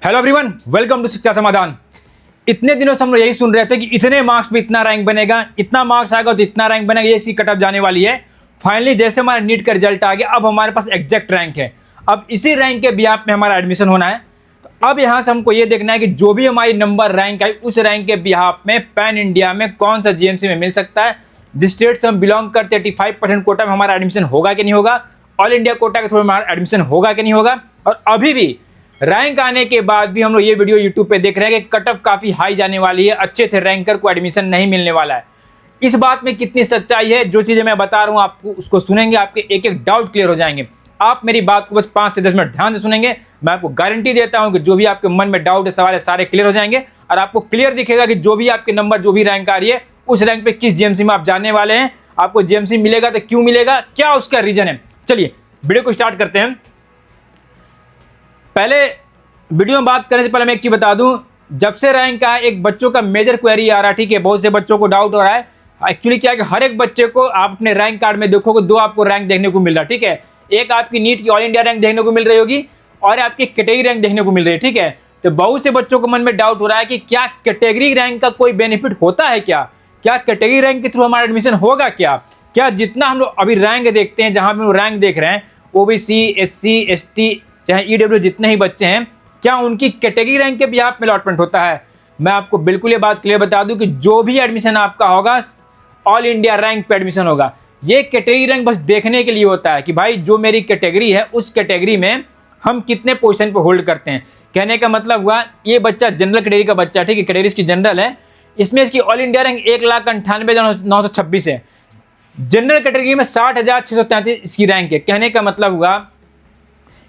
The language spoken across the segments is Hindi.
हेलो एवरीवन, वेलकम टू शिक्षा समाधान। इतने दिनों से हम लोग यही सुन रहे थे कि इतने मार्क्स पे इतना रैंक बनेगा, इतना मार्क्स आएगा तो इतना रैंक बनेगा, ये इसकी कट ऑफ जाने वाली है। फाइनली जैसे हमारा नीट का रिजल्ट आ गया, अब हमारे पास एग्जैक्ट रैंक है। अब इसी रैंक के बिहाफ में हमारा एडमिशन होना है। तो अब यहाँ से हमको ये देखना है कि जो भी हमारी नंबर रैंक आई, उस रैंक के बिहाफ में पैन इंडिया में कौन सा जीएमसी में मिल सकता है। जिस स्टेट से हम बिलोंग करते 85% कोटा में हमारा एडमिशन होगा कि नहीं होगा, ऑल इंडिया कोटा के थ्रू हमारा एडमिशन होगा कि नहीं होगा। और अभी भी रैंक आने के बाद भी हम लोग ये वीडियो यूट्यूब पे देख रहे हैं कि कट ऑफ काफ़ी हाई जाने वाली है, अच्छे से रैंकर को एडमिशन नहीं मिलने वाला है। इस बात में कितनी सच्चाई है, जो चीज़ें मैं बता रहा हूँ आपको उसको सुनेंगे, आपके एक एक डाउट क्लियर हो जाएंगे। आप मेरी बात को बस 5 से 10 मिनट ध्यान से सुनेंगे, मैं आपको गारंटी देता हूँ कि जो भी आपके मन में डाउट है, सवाल है, सारे क्लियर हो जाएंगे। और आपको क्लियर दिखेगा कि जो भी आपके नंबर, जो भी रैंक आ रही है, उस रैंक पे किस जीएमसी में आप जाने वाले हैं। आपको जीएमसी मिलेगा तो क्यों मिलेगा, क्या उसका रीजन है। चलिए वीडियो को स्टार्ट करते हैं। पहले वीडियो में बात करने से पहले मैं एक चीज बता दूं, जब से रैंक का एक बच्चों का मेजर क्वेरी आ रहा है, ठीक है, बहुत से बच्चों को डाउट हो रहा है। एक्चुअली क्या है कि हर एक बच्चे को आप अपने रैंक कार्ड में देखोगे, 2 आपको रैंक देखने को मिल रहा है, ठीक है। एक आपकी नीट की ऑल इंडिया रैंक देखने को मिल रही होगी और आपकी कैटेगरी रैंक देखने को मिल रही है, ठीक है। तो बहुत से बच्चों को मन में डाउट हो रहा है कि क्या कैटेगरी रैंक का कोई बेनिफिट होता है, क्या कैटेगरी रैंक के थ्रू हमारा एडमिशन होगा, क्या जितना हम लोग अभी रैंक देखते हैं, जहां हम लोग रैंक देख रहे हैं, ओबीसी, एससी, एसटी, चाहे ईडब्ल्यू जितने ही बच्चे हैं, क्या उनकी कैटेगरी रैंक के बिहाफ में अलॉटमेंट होता है। मैं आपको बिल्कुल ये बात क्लियर बता दूं कि जो भी एडमिशन आपका होगा, ऑल इंडिया रैंक पे एडमिशन होगा। ये कैटेगरी रैंक बस देखने के लिए होता है कि भाई जो मेरी कैटेगरी है, उस कैटेगरी में हम कितने पोजीशन पे होल्ड करते हैं। कहने का मतलब हुआ, ये बच्चा जनरल कैटेगरी का बच्चा, ठीक है, कैटेगरी इसकी जनरल है, इसमें इसकी ऑल इंडिया रैंक 1,98,926 है। जनरल कैटेगरी में 60,633 इसकी रैंक है। कहने का मतलब हुआ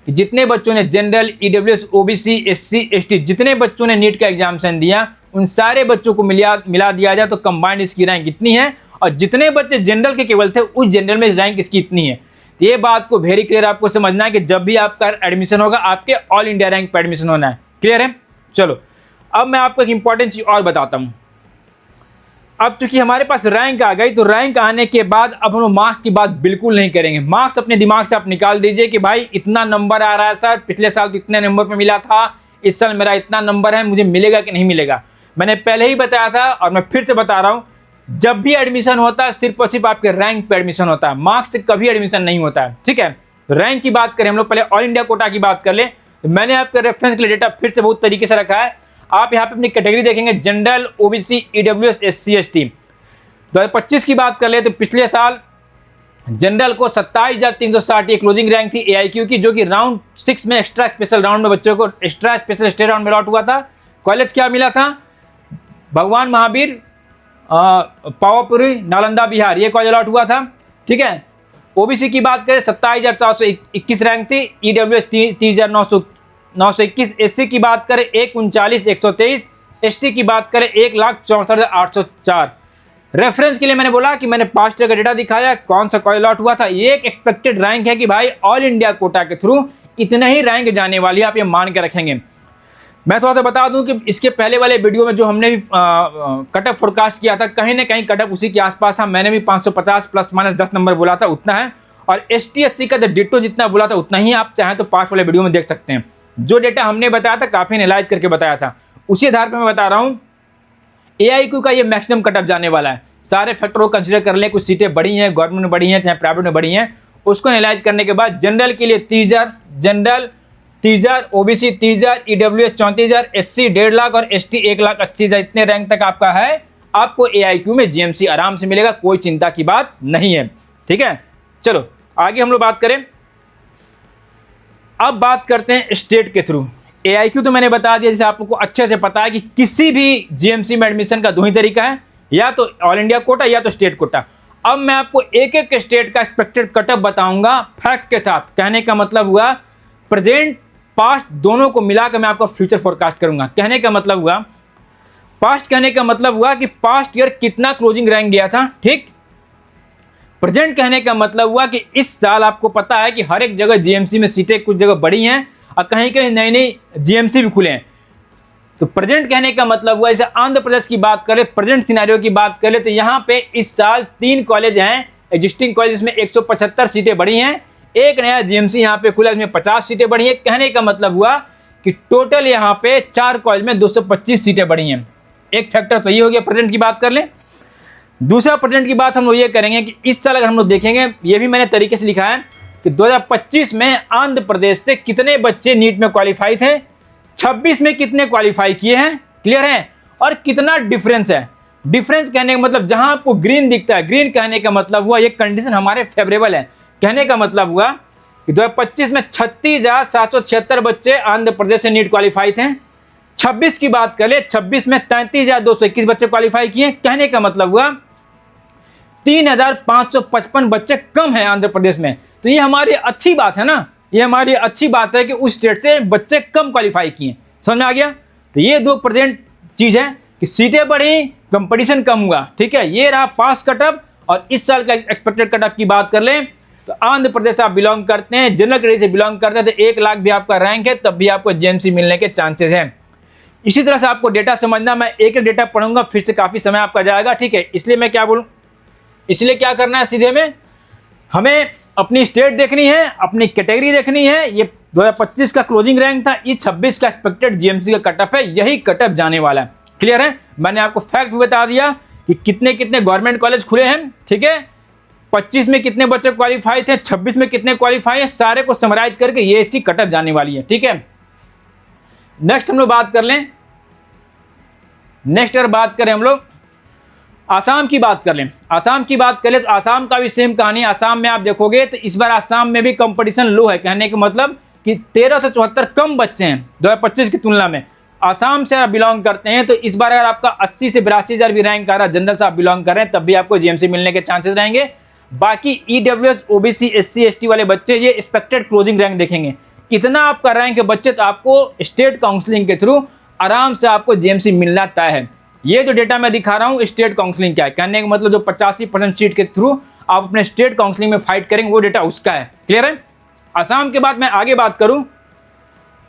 जितने बच्चों ने general, EWS, OBC, SC, ST, जितने बच्चों ने नीट का एग्जामिनेशन दिया, उन सारे बच्चों को मिला दिया जाए तो कंबाइंड इसकी रैंक इतनी है। और जितने बच्चे जनरल के केवल थे, उस जनरल में रैंक इसकी इतनी है। तो ये बात को वेरी क्लियर आपको समझना है कि जब भी आपका एडमिशन होगा, आपके ऑल इंडिया रैंक पर एडमिशन होना है। क्लियर है। चलो अब मैं आपको एक इंपॉर्टेंट चीज और बताता हूँ। अब चूंकि हमारे पास रैंक आ गई, तो रैंक आने के बाद अब हम लोग मार्क्स की बात बिल्कुल नहीं करेंगे। मार्क्स अपने दिमाग से आप निकाल दीजिए कि भाई इतना नंबर आ रहा है सर, पिछले साल तो इतने नंबर पे मिला था, इस साल मेरा इतना नंबर है, मुझे मिलेगा कि नहीं मिलेगा। मैंने पहले ही बताया था और मैं फिर से बता रहा हूँ, जब भी एडमिशन होता है सिर्फ और सिर्फ आपके रैंक पे एडमिशन होता है, मार्क्स से कभी एडमिशन नहीं होता है, ठीक है। रैंक की बात करें हम लोग, पहले ऑल इंडिया कोटा की बात कर ले। तो मैंने आपके रेफरेंस के लिए डेटा फिर से बहुत तरीके से रखा है। आप यहाँ पे अपनी कैटेगरी देखेंगे, general, OBC, EWS, SC, ST. 2025 की बात कर ले तो पिछले साल जनरल को 27,360 क्लोजिंग रैंक थी एआईक्यू की, जो कि राउंड 6 में एक्स्ट्रा स्पेशल राउंड में बच्चों को एक्स्ट्रा स्पेशल स्टेट राउंड में अलॉट हुआ था। कॉलेज क्या मिला था, भगवान महावीर, पावापुरी, नालंदा, बिहार, ये कॉलेज अलॉट हुआ था, ठीक है। ओबीसी की बात करें 27,421 रैंक थी, ईडब्ल्यूएस 30,921, एससी की बात करें 139,123, एसटी की बात करें 1,64,804। रेफरेंस के लिए मैंने बोला कि मैंने पास्ट ईयर का डेटा दिखाया, कौन सा कॉलेज अलॉट हुआ था। ये एक एक्सपेक्टेड रैंक है कि भाई ऑल इंडिया कोटा के थ्रू इतना ही रैंक जाने वाली है, आप ये मान के रखेंगे। मैं थोड़ा सा बता दूं कि इसके पहले वाले वीडियो में जो हमने भी कट ऑफ फोरकास्ट किया था, कहीं ना कहीं कट ऑफ उसी के आसपास था। मैंने भी 550 प्लस माइनस 10 नंबर बोला था, उतना है। और एसटी एससी का डिट्टो जितना बोला था उतना ही, आप चाहें तो पास्ट वाले वीडियो में देख सकते हैं। जो डेटा हमने बताया था काफ़ी एनालाइज करके बताया था, उसी आधार पर मैं बता रहा हूँ। एआईक्यू का ये मैक्सिमम कट ऑफ जाने वाला है। सारे फैक्टर को कंसीडर कर लें, कुछ सीटें बड़ी हैं, गवर्नमेंट में बड़ी हैं, चाहे प्राइवेट में बड़ी हैं, उसको एनालाइज करने के बाद जनरल के लिए 30,000, general 30,000, OBC 30,000, EWS 34,000, SC 1.5 lakh और एसटी 1,80,000, इतने रैंक तक आपका है। आपको एआईक्यू में जीएमसी आराम से मिलेगा, कोई चिंता की बात नहीं है, ठीक है। चलो आगे हम लोग बात करें। अब बात करते हैं स्टेट के थ्रू। एआईक्यू तो मैंने बता दिया, जैसे आपको अच्छे से पता है कि किसी भी जीएमसी में एडमिशन का 2 ही तरीका है, या तो ऑल इंडिया कोटा या तो स्टेट कोटा। अब मैं आपको एक एक स्टेट का एक्सपेक्टेड कटअप बताऊंगा फैक्ट के साथ। कहने का मतलब हुआ प्रेजेंट पास्ट दोनों को मिलाकर मैं आपको फ्यूचर फोरकास्ट करूंगा। कहने का मतलब हुआ पास्ट, कहने का मतलब हुआ कि पास्ट ईयर कितना क्लोजिंग रैंक गया था, ठीक। प्रेजेंट कहने का मतलब हुआ कि इस साल आपको पता है कि हर एक जगह जीएमसी में सीटें कुछ जगह बढ़ी हैं और कहीं कहीं नई नई जीएमसी भी खुले हैं। तो प्रेजेंट कहने का मतलब हुआ, जैसे आंध्र प्रदेश की बात करें, प्रेजेंट सिनेरियो की बात करें, तो यहाँ पे इस साल 3 कॉलेज हैं एग्जिस्टिंग कॉलेज में 175 सीटें बढ़ी हैं। एक नया जीएमसी यहाँ पे खुला, इसमें 50 सीटें बढ़ी हैं। कहने का मतलब हुआ कि टोटल यहाँ पे 4 कॉलेज में 225 सीटें बढ़ी हैं। एक फैक्टर तो ये हो गया प्रेजेंट की बात कर लें। दूसरा प्रेजेंट की बात हम लोग ये करेंगे कि इस साल अगर हम लोग देखेंगे, ये भी मैंने तरीके से लिखा है कि 2025 में आंध्र प्रदेश से कितने बच्चे नीट में क्वालिफाई थे, 26 में कितने क्वालिफाई किए हैं, क्लियर है, और कितना डिफरेंस है। डिफरेंस कहने का मतलब जहां आपको ग्रीन दिखता है, ग्रीन कहने का मतलब हुआ ये कंडीशन हमारे फेवरेबल है। कहने का मतलब हुआ कि 2025 में 36,776 बच्चे आंध्र प्रदेश से नीट क्वालिफाई थे। 26 की बात करें, 26 में 33,221 बच्चे क्वालिफाई किए। कहने का मतलब हुआ 3,555 बच्चे कम हैं आंध्र प्रदेश में। तो ये हमारी अच्छी बात है ना, ये हमारी अच्छी बात है कि उस स्टेट से बच्चे कम क्वालिफाई किए। समझ में आ गया। तो ये दो प्रेजेंट चीज है कि सीटें बढ़ी, कंपटीशन कम हुआ। ठीक है, ये रहा पास कटअप। और इस साल का एक्सपेक्टेड कटअप की बात कर लें तो आंध्र प्रदेश आप बिलोंग करते हैं, जनरल कैटेगरी से बिलोंग करते हैं तो 1 लाख भी आपका रैंक है, तब भी आपको जेएमसी मिलने के चांसेस हैं। इसी तरह से आपको डेटा समझना, मैं एक एक डेटा पढ़ूंगा फिर से काफी समय आपका जाएगा। ठीक है, इसलिए मैं क्या बोलूं, इसलिए क्या करना है, सीधे में हमें अपनी स्टेट देखनी है, अपनी कैटेगरी देखनी है। ये 2025 का क्लोजिंग रैंक था, ये 26 का एक्सपेक्टेड जीएमसी का कटअप है, यही कटअप जाने वाला है। क्लियर है। मैंने आपको फैक्ट भी बता दिया कि कितने कितने गवर्नमेंट कॉलेज खुले हैं। ठीक है, 25 में कितने बच्चे क्वालिफाई थे, 26 में कितने क्वालिफाई है, सारे को समराइज करके ये इसकी कटअप जाने वाली है। ठीक है, नेक्स्ट हम लोग बात कर लें, नेक्स्ट अगर बात करें हम लोग आसाम की बात कर लें। आसाम की बात करें तो आसाम का भी सेम कहानी। आसाम में आप देखोगे तो इस बार आसाम में भी कंपटीशन लो है। कहने का मतलब कि 1374 कम बच्चे हैं 2025 की तुलना में। आसाम से आप बिलोंग करते हैं तो इस बार अगर आपका 80 से 82,000 भी रैंक आ रहा है, जनरल से आप बिलोंग कर रहे हैं, तब भी आपको जीएमसी मिलने के चांसेस रहेंगे। बाकी ईडब्ल्यूएस, ओबीसी, एससी, एसटी वाले बच्चे ये एक्सपेक्टेड क्लोजिंग रैंक देखेंगे। इतना आपका रैंक है बच्चे तो आपको स्टेट काउंसलिंग के थ्रू आराम से आपको जीएमसी मिलना तय है। ये जो डेटा मैं दिखा रहा हूं स्टेट काउंसलिंग क्या है, कहने का मतलब जो 85% सीट के थ्रू आप अपने स्टेट काउंसलिंग में फाइट करेंगे वो डेटा उसका है। क्लियर है। आसाम के बाद मैं आगे बात करूं,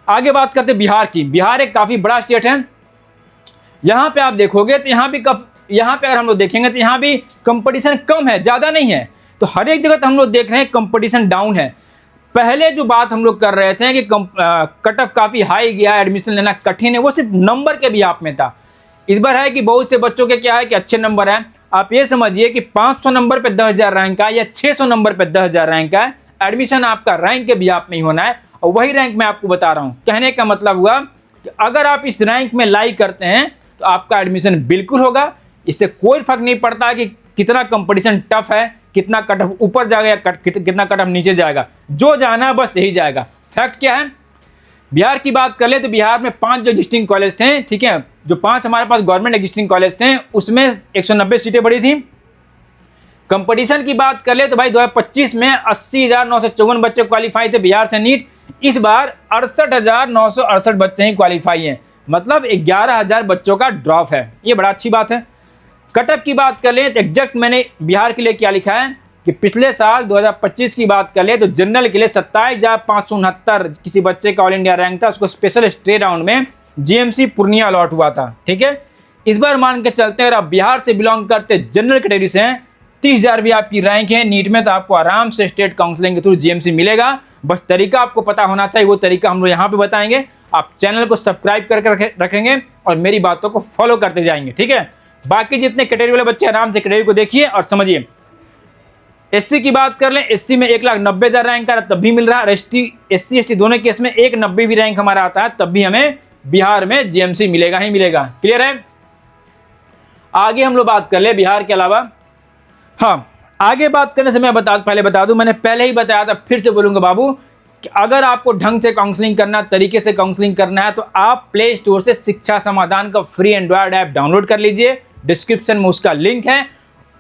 आगे बात करते बिहार की। बिहार एक काफी बड़ा स्टेट है। यहां पे आप देखोगे तो यहां पे अगर हम लोग देखेंगे तो यहां भी कंपटीशन कम है, ज्यादा नहीं है। तो हर एक जगह तो हम लोग देख रहे हैं कंपटीशन डाउन है। पहले जो बात हम लोग कर रहे थे कि कटअप काफी हाई गया, एडमिशन लेना कठिन है, वो सिर्फ नंबर के भी आप में था। इस बार है कि बहुत से बच्चों के क्या है कि अच्छे नंबर हैं। आप ये समझिए कि 500 नंबर पे 10,000 रैंक का या 600 नंबर पे 10,000 रैंक का एडमिशन आपका रैंक के भी आप में ही होना है। और वही रैंक मैं आपको बता रहा हूं। कहने का मतलब हुआ कि अगर आप इस रैंक में लाई करते हैं तो आपका एडमिशन बिल्कुल होगा। इससे कोई फर्क नहीं पड़ता कि कितना कंपटीशन टफ है, कितना कट ऑफ ऊपर जाएगा या कितना कट ऑफ नीचे जाएगा, जो जाना बस यही जाएगा। फैक्ट क्या है, बिहार की बात कर ले तो बिहार में 5 जो एग्जिस्टिंग कॉलेज थे, ठीक है, जो 5 हमारे पास गवर्नमेंट एग्जिस्टिंग कॉलेज थे उसमें 190 सीटें बढ़ी थी। कंपटीशन की बात कर ले तो भाई 2025 में 80,954 बच्चे क्वालिफाई थे बिहार से नीट। इस बार 68,968 बच्चे ही क्वालिफाई हैं, मतलब 11,000 बच्चों का ड्रॉप है। ये बड़ा अच्छी बात है। कटअप की बात कर ले तो एग्जैक्ट मैंने बिहार के लिए क्या लिखा है कि पिछले साल 2025 की बात कर ले तो जनरल के लिए 27,569 किसी बच्चे का ऑल इंडिया रैंक था, उसको स्पेशल स्टे राउंड में जीएमसी पूर्णिया अलॉट हुआ था। ठीक है, इस बार मान के चलते हैं अगर आप बिहार से बिलोंग करते जनरल कैटेगरी से हैं, 30,000 भी आपकी रैंक है नीट में, तो आपको आराम से स्टेट काउंसलिंग के थ्रू जीएमसी मिलेगा। बस तरीका आपको पता होना चाहिए, वो तरीका हम लोग यहाँ पे बताएंगे। आप चैनल को सब्सक्राइब करके रखेंगे और मेरी बातों को फॉलो करते जाएंगे। ठीक है, बाकी जितने कैटेगरी वाले बच्चे आराम से कैटेगरी को देखिए और समझिए। एससी की बात कर लें, एससी में 1,90,000 रैंक का तब भी मिल रहा है। एससी एसटी दोनों केस में 1,90 भी रैंक हमारा आता है, तब भी हमें बिहार में जीएमसी मिलेगा ही मिलेगा। क्लियर है। आगे हम लोग बात कर ले बिहार के अलावा, हाँ आगे बात करने से मैं पहले बता दूं, मैंने पहले ही बताया था, फिर से बोलूंगा बाबू कि अगर आपको ढंग से काउंसलिंग करना, तरीके से काउंसलिंग करना है तो आप प्ले स्टोर से शिक्षा समाधान का फ्री एंड्रॉयड ऐप डाउनलोड कर लीजिए। डिस्क्रिप्शन में उसका लिंक है।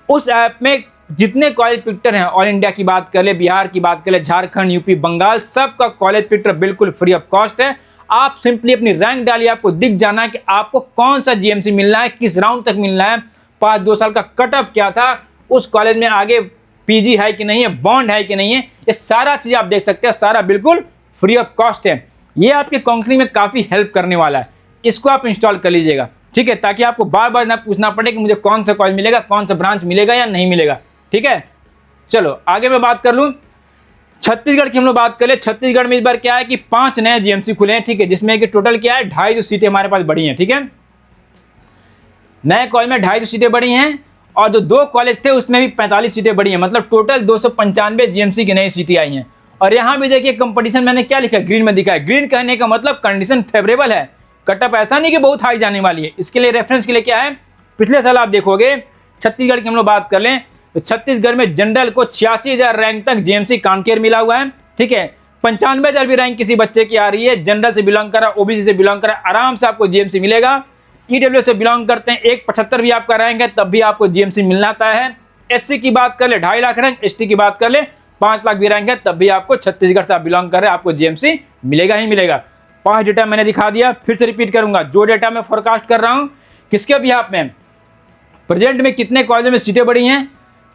उस ऐप में जितने कॉलेज पिक्चर हैं, ऑल इंडिया की बात कर ले, बिहार की बात कर ले, झारखंड, यूपी, बंगाल, सबका कॉलेज पिक्चर बिल्कुल फ्री ऑफ कॉस्ट है। आप सिंपली अपनी रैंक डालिए, आपको दिख जाना है कि आपको कौन सा जीएमसी मिलना है, किस राउंड तक मिलना है, 5-2 साल का कटअप क्या था, उस कॉलेज में आगे पीजी है कि नहीं है, बॉन्ड है कि नहीं है, ये सारा चीज आप देख सकते हैं। सारा बिल्कुल फ्री ऑफ कॉस्ट है। ये आपके काउंसलिंग में काफी हेल्प करने वाला है। इसको आप इंस्टॉल कर लीजिएगा, ठीक है, ताकि आपको बार बार ना पूछना पड़े कि मुझे कौन सा कॉलेज मिलेगा, कौन सा ब्रांच मिलेगा या नहीं मिलेगा। ठीक है, चलो आगे मैं बात कर लूं। छत्तीसगढ़ की हम लोग बात करें, छत्तीसगढ़ में इस बार क्या है कि 5 नए जीएमसी खुले हैं, ठीक है, जिसमें कि टोटल क्या है 250 सीटें हमारे पास बढ़ी हैं, ठीक है। नए कॉलेज में 250 सीटें बढ़ी हैं और जो 2 कॉलेज थे उसमें भी 45 सीटें बढ़ी हैं, मतलब टोटल 295 जीएमसी की नई सीटें आई हैं। और यहाँ भी देखिए कंपटीशन मैंने क्या लिखा है, ग्रीन में दिखा है। ग्रीन कहने का मतलब कंडीशन फेवरेबल है, कटअप ऐसा नहीं कि बहुत हाई जाने वाली है। इसके लिए रेफरेंस के लिए क्या है, पिछले साल आप देखोगे छत्तीसगढ़ की हम लोग बात कर लें तो छत्तीसगढ़ में जनरल को 86,000 रैंक तक जीएमसी कांकेर मिला हुआ है, ठीक है। 95,000 भी रैंक किसी बच्चे की आ रही है, जनरल से बिलोंग करा, ओबीसी से बिलोंग करा, आराम से आपको जीएमसी मिलेगा। ईडब्ल्यू से बिलोंग करते हैं 175 भी आपका रैंक है तब भी आपको जीएमसी मिलना आता है। एससी की बात कर ले 2.5 लाख रैंक, एसटी की बात कर ले 5 लाख भी रैंक है तब भी आपको छत्तीसगढ़ से आप बिलोंग कर रहे हैं आपको जीएमसी मिलेगा ही मिलेगा। 5 डेटा मैंने दिखा दिया, फिर से रिपीट करूंगा। जो डेटा मैं फोरकास्ट कर रहा हूं किसके बिहाफ में, प्रेजेंट में कितने कॉलेजों में सीटें बढ़ी हैं,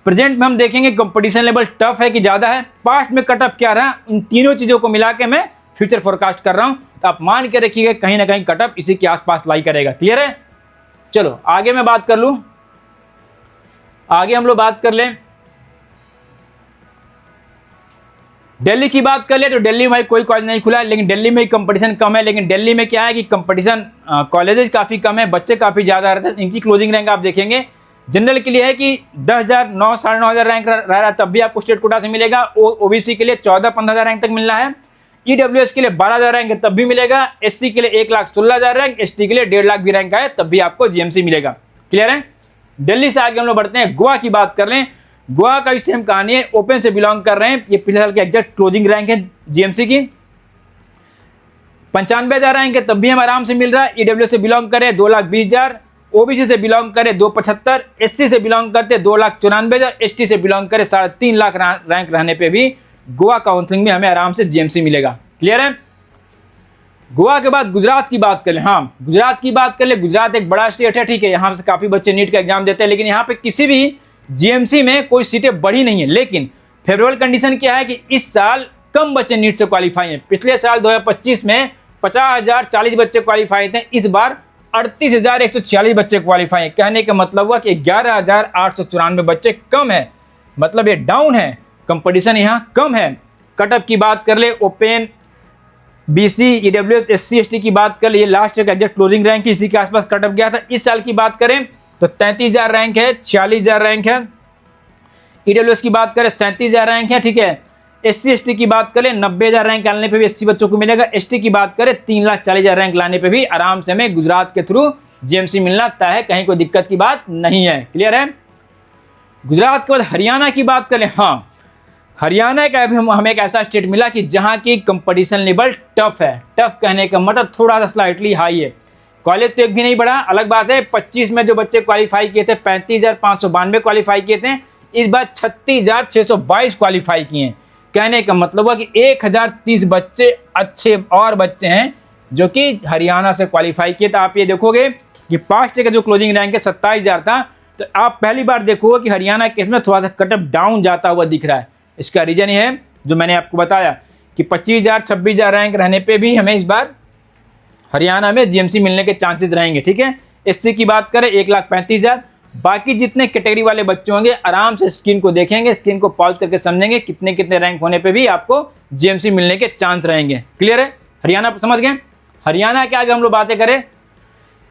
प्रेजेंट में हम देखेंगे कंपटीशन लेवल टफ है कि ज़्यादा है, पास्ट में कटअप क्या रहा, इन तीनों चीज़ों को मिला के मैं फ्यूचर फोरकास्ट कर रहा हूं। तो आप मान के रखिएगा कहीं ना कहीं कटअप इसी के आसपास लाई करेगा। क्लियर है? चलो आगे मैं बात कर लूं, आगे हम लोग बात कर लें दिल्ली की बात कर ले तो दिल्ली में कोई कॉलेज नहीं खुला है, लेकिन दिल्ली में कंपटीशन कम है। लेकिन दिल्ली में क्या है कि कंपटीशन कॉलेजेस काफ़ी कम है, बच्चे काफ़ी ज़्यादा रहते हैं। इनकी क्लोजिंग रैंक आप देखेंगे जनरल के लिए है कि 10,000 साढ़े 9,000 रैंक रह रहा है तब भी आपको स्टेट कोटा से मिलेगा। ओबीसी के लिए 14-15,000 रैंक तक मिलना है, ईडब्ल्यूएस के लिए 12,000 रैंक है तब भी मिलेगा, एससी के लिए 1,16,000 रैंक, एसटी के लिए 1.5 लाख भी रैंक है तब भी आपको जीएमसी मिलेगा। क्लियर है? दिल्ली से आगे हम लोग बढ़ते हैं, गोवा की बात कर लें। गोवा का भी सेम कहानी है, ओपन से बिलोंग कर रहे हैं, ये पिछले साल के एग्जैक्ट क्लोजिंग रैंक है जीएमसी की 95,000 रैंक है तब भी हम आराम से मिल रहा है। ईडब्ल्यू से बिलोंग करें 2,20,000, ओबीसी से बिलोंग करें 275, एससी से बिलोंग करते 2,94,000, एसटी से बिलोंग करें 3.5 लाख रैंक रहने पे भी गोवा काउंसलिंग में हमें आराम से जीएमसी मिलेगा। क्लियर है? गोवा के बाद गुजरात की बात कर ले। हाँ, गुजरात की बात कर ले, गुजरात एक बड़ा स्टेट है, ठीक है, यहाँ से काफी बच्चे नीट का एग्जाम देते हैं, लेकिन यहाँ पे किसी भी जीएमसी में कोई सीटें बढ़ी नहीं है। लेकिन फेवरेबल कंडीशन क्या है कि इस साल कम बच्चे नीट से क्वालिफाई हैं। पिछले साल 2025 में 50,040 बच्चे क्वालिफाई थे, इस बार 38,146 बच्चे क्वालिफाई हैं। कहने का मतलब हुआ कि 11,894 बच्चे कम है, मतलब ये डाउन है, कंपटीशन यहाँ कम है। कटअप की बात कर ले, open, BC, EWS, SC, ST की बात कर ले, ये लास्ट एक एग्जैक्ट क्लोजिंग रैंक इसी के आसपास कटअप गया था। इस साल की बात करें तो 33,000 रैंक है, 46,000 रैंक है। ईडब्ल्यूएस की बात करें 37,000 रैंक है, ठीक है। एससी एसटी की बात करें 90,000 रैंक लाने पे भी एससी बच्चों को मिलेगा। एसटी की बात करें 3,40,000 रैंक लाने पे भी आराम से हमें गुजरात के थ्रू जीएमसी मिलना तय है, कहीं कोई दिक्कत की बात नहीं है। क्लियर है? गुजरात के बाद हरियाणा की बात करें। हाँ, हरियाणा का भी हमें एक ऐसा स्टेट मिला कि जहाँ की कंपटीशन लेवल टफ है। टफ कहने का मतलब थोड़ा सा स्लाइटली हाई है। कॉलेज तो एक भी नहीं बढ़ा, अलग बात है। 25 में जो बच्चे क्वालिफाई किए थे 35,592 क्वालिफाई किए थे, इस बार 36,622 क्वालिफाई किए हैं। कहने का मतलब हुआ कि 1,030 बच्चे अच्छे और बच्चे हैं जो कि हरियाणा से क्वालिफाई किए। तो आप ये देखोगे कि पास्ट का जो क्लोजिंग रैंक है 27,000 था, तो आप पहली बार देखोगे कि हरियाणा केस में थोड़ा सा कटअप डाउन जाता हुआ दिख रहा है। इसका रीजन ये है जो मैंने आपको बताया कि 25,000 26,000 रैंक रहने पे भी हमें इस बार हरियाणा में जीएमसी मिलने के चांसेस रहेंगे। ठीक है, एससी की बात करें 1,35,000। बाकी जितने कैटेगरी वाले बच्चे होंगे आराम से स्क्रीन को देखेंगे, स्क्रीन को पॉज करके समझेंगे कितने कितने रैंक होने पे भी आपको जीएमसी मिलने के चांस रहेंगे। क्लियर है? हरियाणा समझ गए? हरियाणा के आगे हम लोग बातें करें,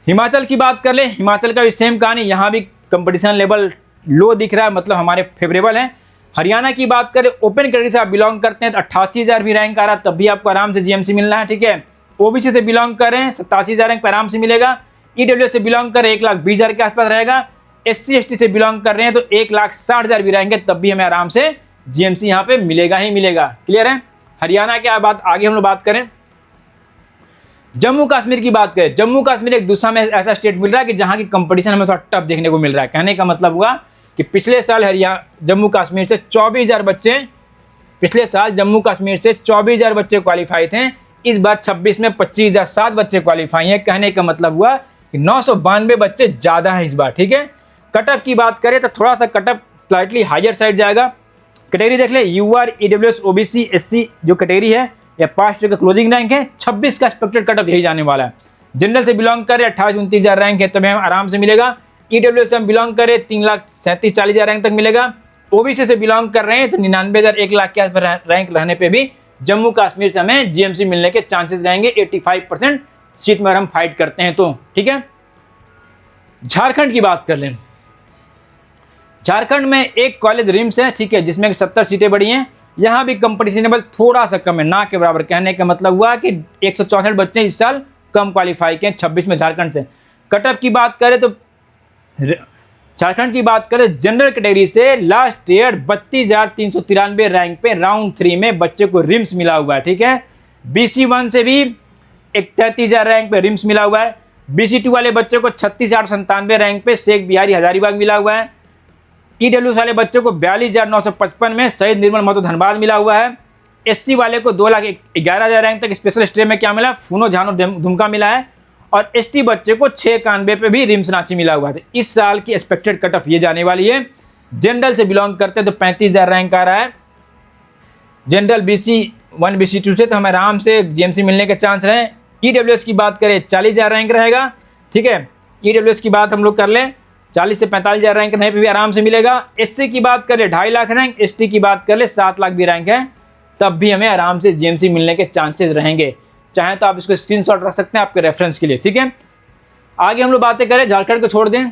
हिमाचल की बात कर ले। हिमाचल का भी सेम कहानी, यहाँ भी कंपटीशन लेवल लो दिख रहा है, मतलब हमारे फेवरेबल है। हरियाणा की बात करें, ओपन कैटेगरी से आप बिलोंग करते हैं तो 88,000 भी रैंक आ रहा है, तब भी आपको आराम से जीएमसी मिलना है। ठीक है, ओबीसी से बिलोंग कर रहे हैं 87,000 रैंक पर आराम से मिलेगा। ईडब्ल्यूएस से बिलोंग कर 1,20,000 के आसपास रहेगा। एससी एसटी से बिलोंग कर रहे हैं तो 1,60,000 भी रहेंगे, तब भी हमें आराम से जीएमसी यहाँ पे मिलेगा ही मिलेगा। क्लियर है? हरियाणा के बात आगे हम लोग बात करें, जम्मू कश्मीर की बात करें। जम्मू कश्मीर एक दूसरा में ऐसा स्टेट मिल रहा है कि जहाँ की कंपटीशन हमें थोड़ा टफ देखने को मिल रहा है। कहने का मतलब हुआ कि पिछले साल जम्मू कश्मीर से 24,000 बच्चे, पिछले साल जम्मू कश्मीर से 24,000 बच्चे क्वालिफाई थे, इस बार 26 में 25,007 बच्चे क्वालिफाई हैं। कहने का मतलब हुआ कि 992 बच्चे ज़्यादा हैं इस बार। ठीक है, कटअप की बात करें तो थोड़ा सा कटअप स्लाइटली हायर साइड जाएगा। कैटेगरी देख ले, यूआर, ईडब्ल्यूएस, ओबीसी, एससी जो कैटेगरी है या पास्ट का क्लोजिंग रैंक है 26 का एक्सपेक्टेड कटअप यही जाने वाला है। जनरल से बिलोंग करें 28-29,000 रैंक है तब हमें आराम से मिलेगा। ईडब्ल्यूएस से हम बिलोंग करें 3,37,40,000 रैंक तक मिलेगा। ओबीसी से बिलोंग कर रहे हैं तो 99,000 1 लाख के आसपास रैंक रहने पे भी जम्मू कश्मीर से हमें जीएमसी मिलने के चांसेस रहेंगे 85% सीट में हम फाइट करते हैं तो। ठीक है, झारखंड की बात कर लें। झारखंड में एक कॉलेज रिम्स है, ठीक है, जिसमें 70 सीटें बड़ी हैं। यहाँ भी कंपटीशन लेवल थोड़ा सा कम है, ना के बराबर। कहने का मतलब हुआ कि 164 बच्चे इस साल कम क्वालिफाई के हैं 26 में झारखंड से। कट ऑफ की बात करें तो झारखंड की बात करें जनरल कैटेगरी से लास्ट ईयर 32,393 रैंक पे राउंड 3 में बच्चे को रिम्स मिला हुआ है। ठीक है, BC 1 से भी 33,000 रैंक पे रिम्स मिला हुआ है। BC 2 वाले बच्चे को 36,897 रैंक पे शेख बिहारी हजारीबाग मिला हुआ है। EWS वाले बच्चे को 42,955 में शहीद निर्मल महतो धनबाद मिला हुआ है। SC वाले को 2,11,000 रैंक तक स्पेशल स्ट्रीम में क्या मिला, फूनो झानो दुमका मिला है। और ST बच्चे को 691 पे भी रिम्स रांची मिला हुआ है। इस साल की एक्सपेक्टेड कट ऑफ ये जाने वाली है। जनरल से बिलोंग करते हैं तो 35,000 रैंक आ रहा है। जनरल BC 1 BC 2 से तो हमें आराम से GMC मिलने के चांस रहे। EWS की बात करें 40,000 रैंक रहेगा। ठीक है, EWS की बात हम लोग कर लें 40 से 45,000 रैंक रहने पे भी आराम से मिलेगा। SC की बात करें 2.5 लाख रैंक, ST की बात कर ले 7 लाख भी रैंक है, तब भी हमें आराम से GMC मिलने के चांसेस रहेंगे। चाहे तो आप इसको स्क्रीनशॉट रख सकते हैं आपके रेफरेंस के लिए। ठीक है, आगे हम लोग बातें करें, झारखंड को छोड़ दें,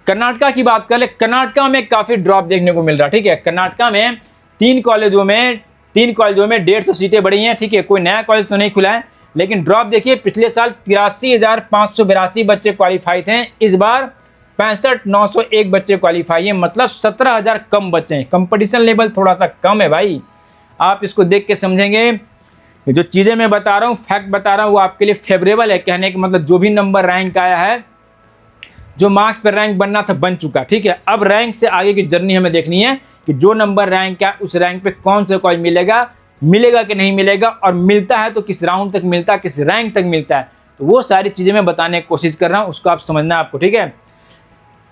कर्नाटका की बात करें। कर्नाटका में काफी ड्रॉप देखने को मिल रहा है। ठीक है, कर्नाटका में 3 कॉलेजों में 150 सीटें बढ़ी हैं। ठीक है, कोई नया कॉलेज तो नहीं खुला है, लेकिन ड्रॉप देखिए, पिछले साल 83,582 बच्चे क्वालिफाई थे, इस बार 65,901 बच्चे क्वालिफाई हैं, मतलब 17,000 कम बच्चे हैं। कंपटीशन लेवल थोड़ा सा कम है भाई, आप इसको देख के समझेंगे। जो चीज़ें मैं बता रहा हूँ, फैक्ट बता रहा हूँ, वो आपके लिए फेवरेबल है। कहने का मतलब जो भी नंबर रैंक आया है, जो मार्क्स पर रैंक बनना था बन चुका। ठीक है, अब रैंक से आगे की जर्नी हमें देखनी है कि जो नंबर रैंक है उस रैंक पे कौन सा कॉलेज मिलेगा कि नहीं मिलेगा, और मिलता है तो किस राउंड तक मिलता है, किस रैंक तक मिलता है। तो वो सारी चीज़ें मैं बताने की कोशिश कर रहा हूँ, उसको आप समझना है आपको। ठीक है,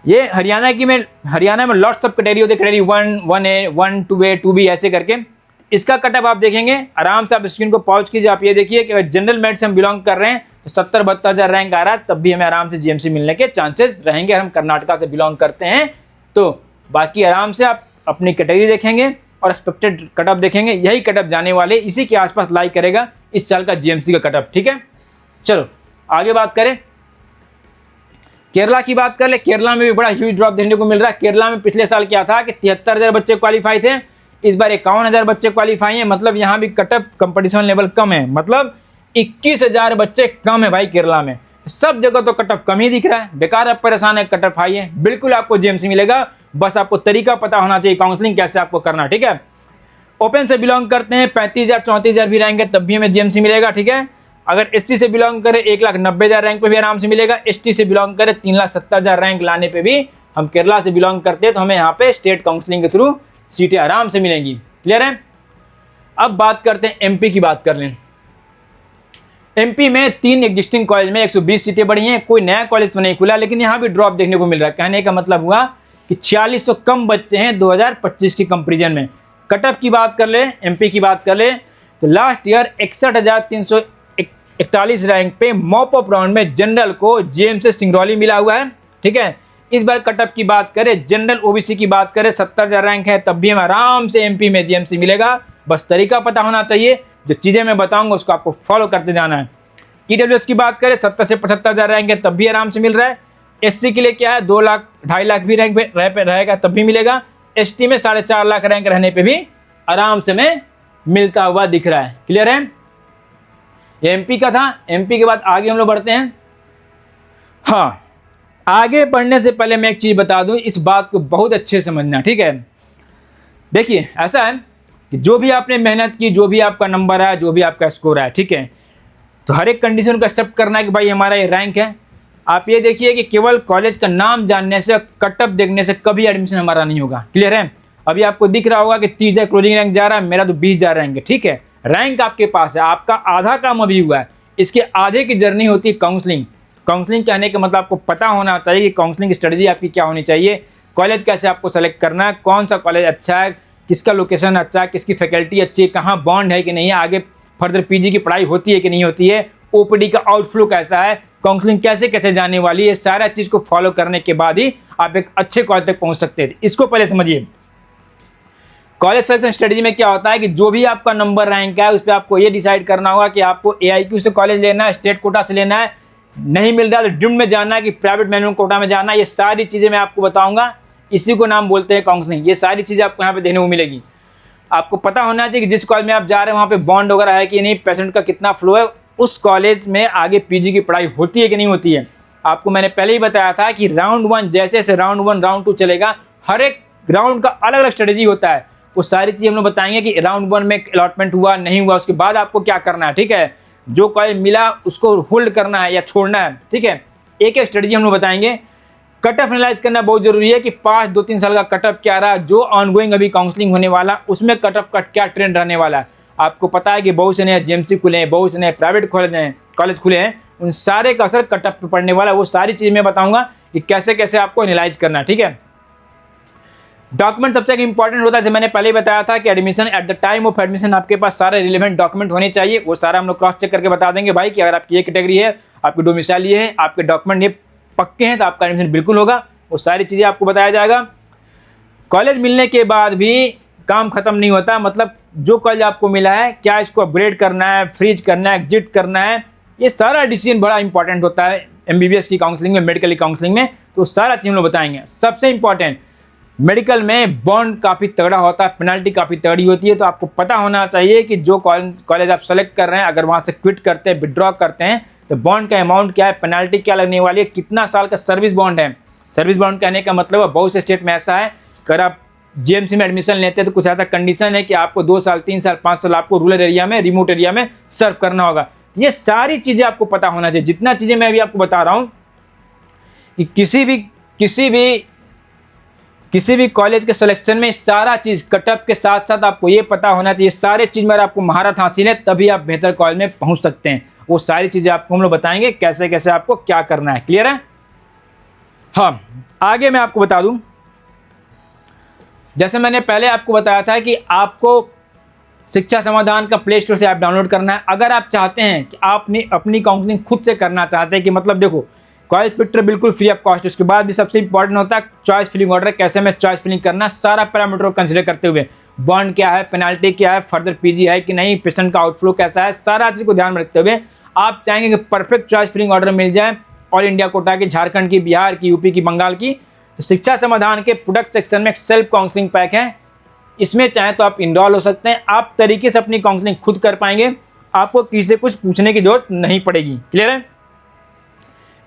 ये हरियाणा में लॉट्स ऑफ कैटेगरी होती है, कैटेगरी 1, 1A, 1, 2A, 2B ऐसे करके। इसका कटअप आप देखेंगे, आराम से आप स्क्रीन को पॉज कीजिए। आप ये देखिए कि अगर जनरल मेरिट से हम बिलोंग कर रहे हैं तो 70-72,000 रैंक आ रहा है, तब भी हमें आराम से GMC मिलने के चांसेस रहेंगे। हम कर्नाटका से बिलोंग करते हैं तो बाकी आराम से आप अपनी कैटेगरी देखेंगे और एक्सपेक्टेड कटअप देखेंगे, यही कटअप जाने वाले, इसी के आसपास लाई करेगा इस साल का GMC का कटअप। ठीक है, चलो आगे बात करें, केरला की बात कर ले। केरला में भी बड़ा ह्यूज ड्रॉप देखने को मिल रहा है। केरला में पिछले साल क्या था कि 73,000 बच्चे क्वालिफाई थे, इस बार 51,000 बच्चे क्वालिफाई हैं, मतलब यहाँ भी कटअप कंपटीशन लेवल कम है, मतलब 21,000 बच्चे कम है भाई केरला में। सब जगह तो कटअप कम ही दिख रहा है, बेकार आप परेशान है, कटअप हाई है। बिल्कुल आपको GMC मिलेगा, बस आपको तरीका पता होना चाहिए काउंसलिंग कैसे आपको करना। ठीक है, ओपन से बिलोंग करते हैं 35,000 34,000 भी रैंक है, तब भी हमें GMC मिलेगा। ठीक है, अगर SC से बिलोंग करें 1,90,000 रैंक पे भी आराम से मिलेगा। ST से बिलोंग करें 3,70,000 रैंक लाने पे भी, हम केरला से बिलोंग करते हैं तो हमें यहाँ पे स्टेट काउंसलिंग के थ्रू सीटें आराम से मिलेंगी। क्लियर है, अब बात करते हैं MP की बात कर लें। MP में 3 एग्जिस्टिंग कॉलेज में 120 सीटें बढ़ी हैं, कोई नया कॉलेज तो नहीं खुला, लेकिन यहाँ भी ड्रॉप देखने को मिल रहा है। कहने का मतलब हुआ कि 4600 कम बच्चे हैं 2025 की कंपेरिजन में। कटअप की बात कर ले, MP की बात कर ले तो लास्ट ईयर 61,341 रैंक पे मॉप अप राउंड में जनरल को GM से सिंगरौली मिला हुआ है। ठीक है, इस बार कटअप की बात करें, जनरल OBC की बात करें 70,000 रैंक है, तब भी हमें आराम से MP में GMC मिलेगा। बस तरीका पता होना चाहिए, जो चीज़ें मैं बताऊंगा उसको आपको फॉलो करते जाना है। EWS की बात करें 70 से 75,000 रैंक है, तब भी आराम से मिल रहा है। SC के लिए क्या है 2 लाख 2.5 लाख भी रैंक पे रहेगा, तब भी मिलेगा। ST में 4.5 लाख रैंक रहने पे भी आराम से में मिलता हुआ दिख रहा है। क्लियर है, ये MP का था। MP के बाद आगे हम लोग बढ़ते हैं। हाँ, आगे बढ़ने से पहले मैं एक चीज़ बता दूं, इस बात को बहुत अच्छे से समझना। ठीक है, देखिए ऐसा है कि जो भी आपने मेहनत की, जो भी आपका नंबर आया, जो भी आपका स्कोर आया, ठीक है, तो हर एक कंडीशन को एक्सेप्ट करना है कि भाई हमारा ये रैंक है। आप ये देखिए कि केवल कॉलेज का नाम जानने से, कटअप देखने से कभी एडमिशन हमारा नहीं होगा। क्लियर है, अभी आपको दिख रहा होगा कि 30,000 क्लोजिंग रैंक जा रहा है, मेरा तो 20,000 रैंक है। ठीक है, रैंक आपके पास है, आपका आधा काम अभी हुआ है, इसके आधे की जर्नी होती है काउंसलिंग। काउंसलिंग कहने का मतलब आपको पता होना चाहिए कि काउंसलिंग स्ट्रेटजी आपकी क्या होनी चाहिए, कॉलेज कैसे आपको सेलेक्ट करना है, कौन सा कॉलेज अच्छा है, किसका लोकेशन अच्छा है, किसकी फैकल्टी अच्छी है, कहाँ बॉन्ड है कि नहीं है, आगे फर्दर PG की पढ़ाई होती है कि नहीं होती है, OPD का आउटफ्लो कैसा है, काउंसलिंग कैसे कैसे जाने वाली है, सारा चीज़ को फॉलो करने के बाद ही आप एक अच्छे कॉलेज तक पहुंच सकते हैं। इसको पहले समझिए। कॉलेज सिलेक्शन स्ट्रेटजी में क्या होता है कि जो भी आपका नंबर रैंक है उस पर आपको ये डिसाइड करना होगा कि आपको AIQ से कॉलेज लेना है, स्टेट कोटा से लेना है, नहीं मिल रहा तो डीम्ड में जाना है कि प्राइवेट मिनिमम कोटा में जाना है। ये सारी चीज़ें मैं आपको बताऊंगा, इसी को नाम बोलते हैं काउंसलिंग। ये सारी चीज़ें आपको यहाँ पे देखने को मिलेगी। आपको पता होना चाहिए कि जिस कॉलेज में आप जा रहे हैं वहाँ पे बॉन्ड वगैरह है कि नहीं, पेशेंट का कितना फ्लो है, उस कॉलेज में आगे PG की पढ़ाई होती है कि नहीं होती है। आपको मैंने पहले ही बताया था कि राउंड 1 जैसे जैसे राउंड 1 राउंड 2 चलेगा, हर एक राउंड का अलग अलग स्ट्रेटेजी होता है। वो सारी चीज़ हम लोग बताएंगे कि राउंड 1 में अलॉटमेंट हुआ नहीं हुआ, उसके बाद आपको क्या करना है, ठीक है। जो कॉलेज मिला उसको होल्ड करना है या छोड़ना है, ठीक है। एक एक स्ट्रेटेजी हम लोग बताएंगे। कट ऑफ एनालाइज करना बहुत जरूरी है कि 2-3 साल का कट ऑफ क्या रहा, जो ऑनगोइंग अभी काउंसलिंग होने वाला उसमें कट ऑफ का क्या ट्रेंड रहने वाला है। आपको पता है कि बहुत से नए GMC खुले हैं, बहुत से नए प्राइवेट कॉलेज खुले हैं, उन सारे का असर कट ऑफ पे पड़ने वाला है। वो सारी चीज़ मैं बताऊंगा कि कैसे कैसे आपको एनालाइज करना है, ठीक है। डॉक्यूमेंट सबसे इंपॉर्टेंट होता है, जैसे मैंने पहले बताया था कि admission at the time of admission आपके पास सारे रिलेवेंट डॉक्यूमेंट होने चाहिए। वो सारा हम लोग क्रॉस चेक करके बता देंगे भाई कि अगर आपकी ये कैटेगरी है, आपकी डोमिसाइल ये है, आपके डॉक्यूमेंट ये पक्के हैं, तो आपका एडमिशन बिल्कुल होगा। वो सारी चीज़ें आपको बताया जाएगा। कॉलेज मिलने के बाद भी काम खत्म नहीं होता, मतलब जो कॉलेज आपको मिला है क्या इसको अपग्रेड करना है, फ्रीज करना है, एग्जिट करना है, ये सारा डिसीजन बड़ा इंपॉर्टेंट होता है MBBS की काउंसलिंग में, मेडिकल की काउंसलिंग में। तो सारा चीज़ हम लोग बताएंगे। सबसे इंपॉर्टेंट, मेडिकल में बॉन्ड काफ़ी तगड़ा होता है, पेनल्टी काफ़ी तगड़ी होती है। तो आपको पता होना चाहिए कि जो कॉलेज आप सेलेक्ट कर रहे हैं, अगर वहाँ से क्विट करते हैं, विड्रॉ करते हैं, तो बॉन्ड का अमाउंट क्या है, पेनल्टी क्या लगने वाली है, कितना साल का सर्विस बॉन्ड है। सर्विस बॉन्ड कहने का मतलब है बहुत से स्टेट में ऐसा है, अगर आप GMC में एडमिशन लेते हैं तो कुछ ऐसा कंडीशन है कि आपको 2 साल 3 साल 5 साल आपको रूरल एरिया में, रिमोट एरिया में सर्व करना होगा। ये सारी चीज़ें आपको पता होना चाहिए। जितना चीज़ें मैं अभी आपको बता रहा हूँ कि किसी भी कॉलेज के सिलेक्शन में सारा चीज़ कटअप के साथ साथ आपको ये पता होना चाहिए, सारे चीज़ में आपको महारत हासिल है, तभी आप बेहतर कॉलेज में पहुँच सकते हैं। वो सारी चीज़ें आपको हम लोग बताएंगे कैसे कैसे आपको क्या करना है। क्लियर है? हाँ, आगे मैं आपको बता दूं, जैसे मैंने पहले आपको बताया था कि आपको शिक्षा समाधान का प्ले स्टोर से ऐप डाउनलोड करना है। अगर आप चाहते हैं कि आप अपनी काउंसलिंग खुद से करना चाहते हैं, कि मतलब देखो कॉलेज फिल्टर बिल्कुल फ्री ऑफ कॉस्ट, उसके बाद भी सबसे इंपॉर्टेंट होता है चॉइस फिलिंग ऑर्डर, कैसे में चॉइस फिलिंग करना, सारा पैरामीटर को कंसिडर करते हुए, बॉन्ड क्या है, पेनाल्टी क्या है, फर्दर PG है कि नहीं, पेशेंट का आउटफ्लो कैसा है, सारा चीज़ को ध्यान में रखते हुए आप चाहेंगे कि परफेक्ट चॉइस फिलिंग ऑर्डर मिल जाए, ऑल इंडिया कोटा की, झारखंड की, बिहार की, UP की, बंगाल की। तो शिक्षा समाधान के प्रोडक्ट सेक्शन में एक सेल्फ काउंसलिंग पैक है, इसमें चाहे तो आप इनरोल हो सकते हैं। आप तरीके से अपनी काउंसलिंग खुद कर पाएंगे, आपको किसी से कुछ पूछने की जरूरत नहीं पड़ेगी। क्लियर है?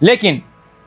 लेकिन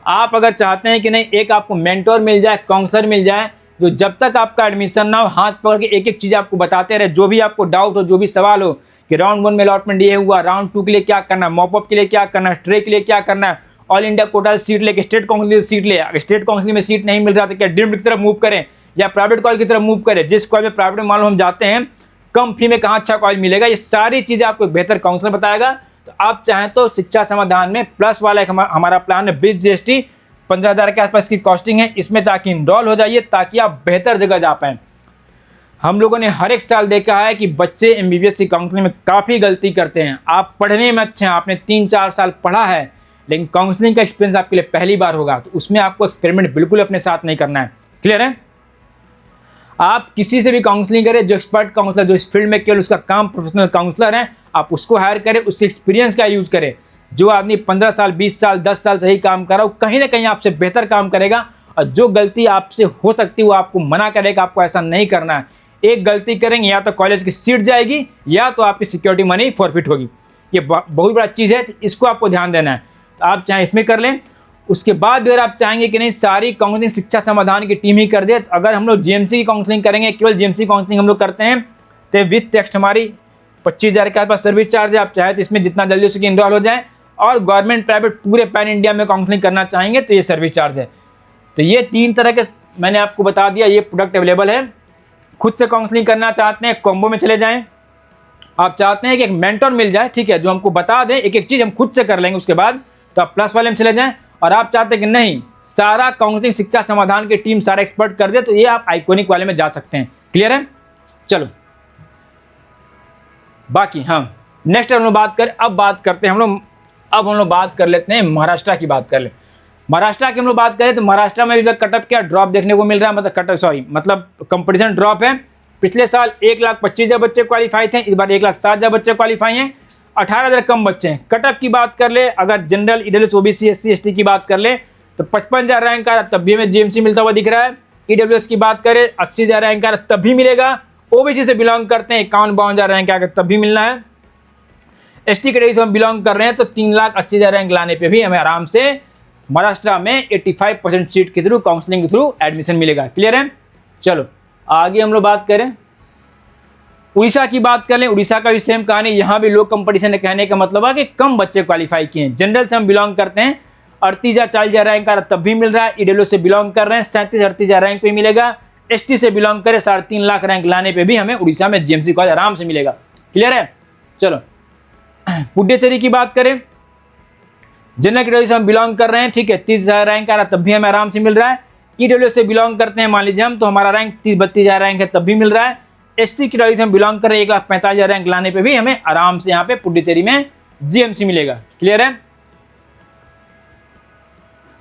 आप अगर चाहते हैं कि नहीं, एक आपको मेंटोर मिल जाए, काउंसलर मिल जाए, जो जब तक आपका एडमिशन ना हो हाथ पकड़ के एक एक चीज़ आपको बताते रहे, जो भी आपको डाउट हो, जो भी सवाल हो कि राउंड 1 में अलॉटमेंट ये हुआ, राउंड 2 के लिए क्या करना है, मॉपअप के लिए क्या करना है, स्ट्रे के लिए क्या करना है, ऑल इंडिया कोटा से सीट लेके स्टेट काउंसिल से सीट ले, अगर स्टेट काउंसिल में सीट नहीं मिल रहा तो क्या डीम्ड की तरफ मूव करें या प्राइवेट कॉलेज की तरफ मूव करें, जिस कॉलेज में प्राइवेट मान लो हम जाते हैं, कम फी में कहाँ अच्छा कॉलेज मिलेगा, ये सारी चीज़ें आपको बेहतर काउंसलर बताएगा। तो आप चाहें तो शिक्षा समाधान में प्लस वाला एक हमारा प्लान है, BIS GST 15,000 के आसपास की कॉस्टिंग है, इसमें जाके इनरोल हो जाइए ताकि आप बेहतर जगह जा पाएँ। हम लोगों ने हर एक साल देखा है कि बच्चे MBBS की काउंसलिंग में काफ़ी गलती करते हैं। आप पढ़ने में अच्छे हैं, आपने 3-4 साल पढ़ा है, लेकिन काउंसलिंग का एक्सपीरियंस आपके लिए पहली बार होगा, तो उसमें आपको एक्सपेरिमेंट बिल्कुल अपने साथ नहीं करना है। क्लियर है? आप किसी से भी काउंसलिंग करें, जो एक्सपर्ट काउंसलर, जो इस फील्ड में केवल उसका काम प्रोफेशनल काउंसलर है, आप उसको हायर करें, उसके एक्सपीरियंस का यूज़ करें। जो आदमी 15 साल, 20 साल, 10 साल सही काम कर रहा हो, कहीं ना कहीं आपसे बेहतर काम करेगा, और जो गलती आपसे हो सकती है वो आपको मना करेगा, आपको ऐसा नहीं करना है। एक गलती करेंगे या तो कॉलेज की सीट जाएगी या तो आपकी सिक्योरिटी मनी फॉरफिट होगी। ये बहुत बड़ा चीज़ है, तो इसको आपको ध्यान देना है। तो आप चाहे इसमें कर लें, उसके बाद अगर आप चाहेंगे कि नहीं सारी काउंसलिंग शिक्षा समाधान की टीम ही कर दे, तो अगर हम लोग GMC की काउंसलिंग करेंगे, केवल GMC काउंसलिंग हम लोग करते हैं, तो विथ टेक्स्ट हमारी 25,000 के आसपास सर्विस चार्ज है। आप चाहे तो इसमें जितना जल्दी हो सके इनरोल हो जाए, और गवर्नमेंट प्राइवेट पूरे पैन इंडिया में काउंसलिंग करना चाहेंगे तो ये सर्विस चार्ज है। तो ये 3 तरह के मैंने आपको बता दिया, ये प्रोडक्ट अवेलेबल है। खुद से काउंसलिंग करना चाहते हैं, कॉम्बो में चले जाएं। आप चाहते हैं कि एक मेंटर मिल जाए, ठीक है, जो हमको बता दें एक एक चीज़ हम खुद से कर लेंगे उसके बाद, तो आप प्लस वाले में चले जाएं। और आप चाहते हैं कि नहीं सारा काउंसलिंग शिक्षा समाधान की टीम सारा एक्सपर्ट कर दे, तो ये आप आइकॉनिक वाले में जा सकते हैं। क्लियर है? चलो बाकी हाँ नेक्स्ट हम लोग बात करें, अब बात करते हैं हम लोग अब हम लोग बात कर लेते हैं महाराष्ट्र की बात कर ले। महाराष्ट्र की हम लोग बात करें तो महाराष्ट्र में भी कटअप क्या ड्रॉप देखने को मिल रहा है, मतलब कंपटीशन ड्रॉप है। पिछले साल 1,25,000 बच्चे क्वालिफाई थे, इस बार 1,07,000 बच्चे क्वालिफाई हैं, 18,000 कम बच्चे हैं। कटअप की बात कर ले, अगर general, EWS, OBC, SC, ST की बात कर ले तो 55,000 रैंक का तब भी हमें जीएमसी मिलता हुआ दिख रहा है। ईडब्ल्यूएस की बात करें 80,000 रैंक का तब भी मिलेगा। ओबीसी से बिलोंग करते हैं 51-52,000 रैंक आकर तब भी मिलना है। एसटी कैटेगरी से हम बिलोंग कर रहे हैं तो 3,80,000 रैंक लाने पे भी हमें आराम से महाराष्ट्र में 85% सीट के थ्रू, काउंसलिंग के थ्रू एडमिशन मिलेगा। क्लियर है? चलो आगे हम लोग बात करें, उड़ीसा की बात कर लें। उड़ीसा का भी सेम कहानी, यहाँ भी लो कंपटीशन है। कहने का मतलब है कि कम बच्चे क्वालिफाई किए हैं। जनरल से हम बिलोंग करते हैं 38,000 40,000 रैंक का तब भी मिल रहा है। ईडब्ल्यू से बिलोंग कर रहे हैं 37-38,000 रैंक पे मिलेगा। एसटी से बिलोंग करें 3.5 लाख रैंक लाने पे भी हमें उड़ीसा में जीएमसी कॉलेज आराम से मिलेगा। क्लियर है? चलो पुडुचेरी की बात करें, जनरल कैटेगरी से हम बिलोंग कर रहे हैं, ठीक है, 30,000 रैंक आ रहा तब भी हमें आराम से मिल रहा है। ईडब्ल्यू से बिलोंग करते हैं मान लीजिए हम, तो हमारा रैंक 30-32,000 रैंक है तब भी मिल रहा है। एससी कैटेगरी से हम बिलोंग कर रहे हैं 1,45,000 रैंक लाने पे भी हमें आराम से यहाँ पे पुडुचेरी में जीएमसी मिलेगा। क्लियर है?